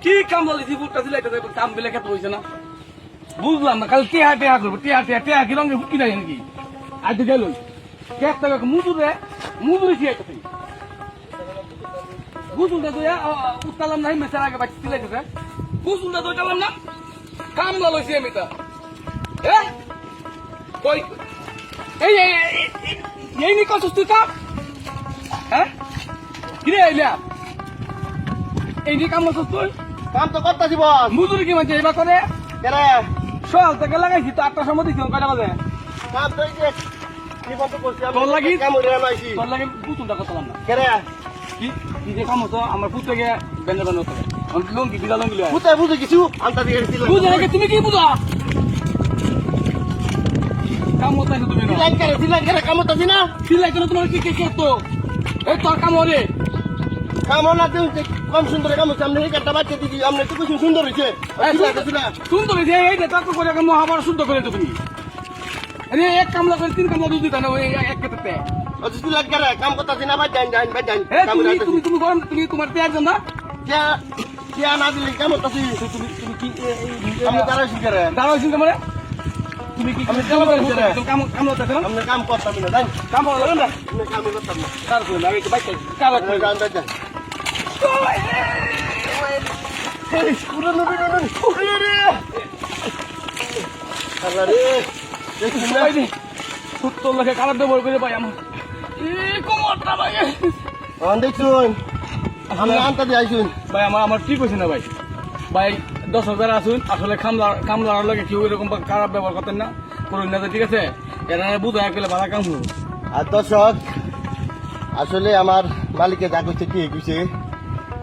কি কাম বলি বুটটা সিলাইতে কাম বিলে খেতে হয়েছে না বুঝলাম না কাল টেহা টেহা করবো টেহা টেহা টেহা কি রঙে হুকি নাই নাকি আজ গেল মুজুরে সিলাইতে গুসুলটা তো উঠতালাম না মেসের আগে বাচ্চা সিলাইতেছে গুসুলটা তো উঠালাম না কাম লইছি আমি তা কই এই নি কষ্ট তুই কাম হ্যাঁ কিরে আইলা এই নি কাম করছিস তুই কাম তো করতেছি বস। মুজুরি কি মানে এবার করে কেরে সকাল থেকে লাগাইছি তো 8টার সময় দিছি কয়টা বাজে কাম তো এই যে কি বলতে করছি আমি তোর লাগি কাম হইরা নাইছি তোর লাগে গুসুলটা করতাম না কেরে কি কি যে কাম হতো আমার পুত্র গিয়ে বেঁধে বেঁধে হতো লঙ্গি বিলা লঙ্গি লয় বুঝতে বুঝে কিছু আনতা দিয়ে দিল বুঝে নাকি তুমি কি বুঝা কাম হতো না তুমি না দিলাই কেরে কাম তো দিনা সিলাই করে তোমার কি কি করতো এই তোর কাম হরে কাম না তুই কম সুন্দর কাম হচ্ছে আমনে একটা বাচ্চা দিদি আমনে তো কিছু সুন্দর হইছে সুন্দর যে এই যে তাকে করে মহাভারত সুন্দর করে তুমি আরে এক কামলা করে 3 কামলা দুধ দিতা না ওই এক ক্ষেত্রে অজি তুই লাগ কেরে কাম করতেছি না ভাই যাই কাম তুমি গরম তুমি তোমার পেয়ার জান না কিয়া না দিলি কাম করতেছি তুমি কি আমি দাঁড়াইছি কেরে দাঁড়াও চিন্তা মানে তুমি কি আমি কাম করতেছি রে কাম কাম করতেছ না আমনে কাম করতাম না যাই কাম করো না আমনে কাম করতাম না তারপর আমি তো বাইক কালা আমি গান দাই এই পুরো নবী রে আল্লাহরে সত্তর লাখে কালার ব্যবহার করে ভাই আমার কোমরটা ভাই দেখছুন আমি আনতে যাইছুন ভাই আমার ঠিক হয়েছে না ভাই ভাই 10,000 আসুন আসলে কামলার লাগে কেউ এরকম খারাপ ব্যবহার করতেন না করুন না ঠিক আছে এরা বুঝায় গেলে ভালো কাম হলো আর দর্শক আসলে আমার মালিকে যা কইছে কি কইছে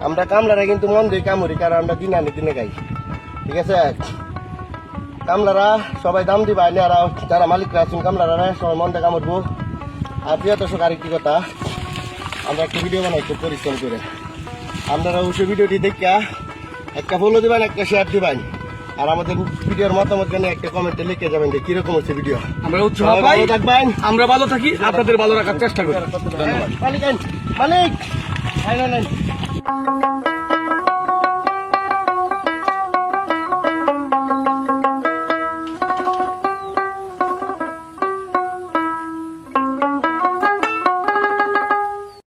আমরা কামলারা কিন্তু মন দিয়ে কামড়ি কারণ আমরা দিন আনি দিনে গাই ঠিক আছে কামলারা সবাই দাম দিবা আর যারা মালিকরা আছেন কামলারা সবাই মন দিয়ে কামড়বো আর প্রিয় দর্শক আরেকটি কথা আমরা একটা ভিডিও বানাই খুব পরিশ্রম করে আপনারা অবশ্যই ভিডিওটি দেখা একটা ফলো দিবেন একটা শেয়ার দিবেন আর আমাদের ভিডিওর মতামত জানিয়ে একটা কমেন্টে লিখে যাবেন যে কিরকম হচ্ছে ভিডিও আমরা উৎসাহ পাই থাকবেন আমরা ভালো থাকি আপনাদের ভালো রাখার চেষ্টা করি ধন্যবাদ মালিক মালিক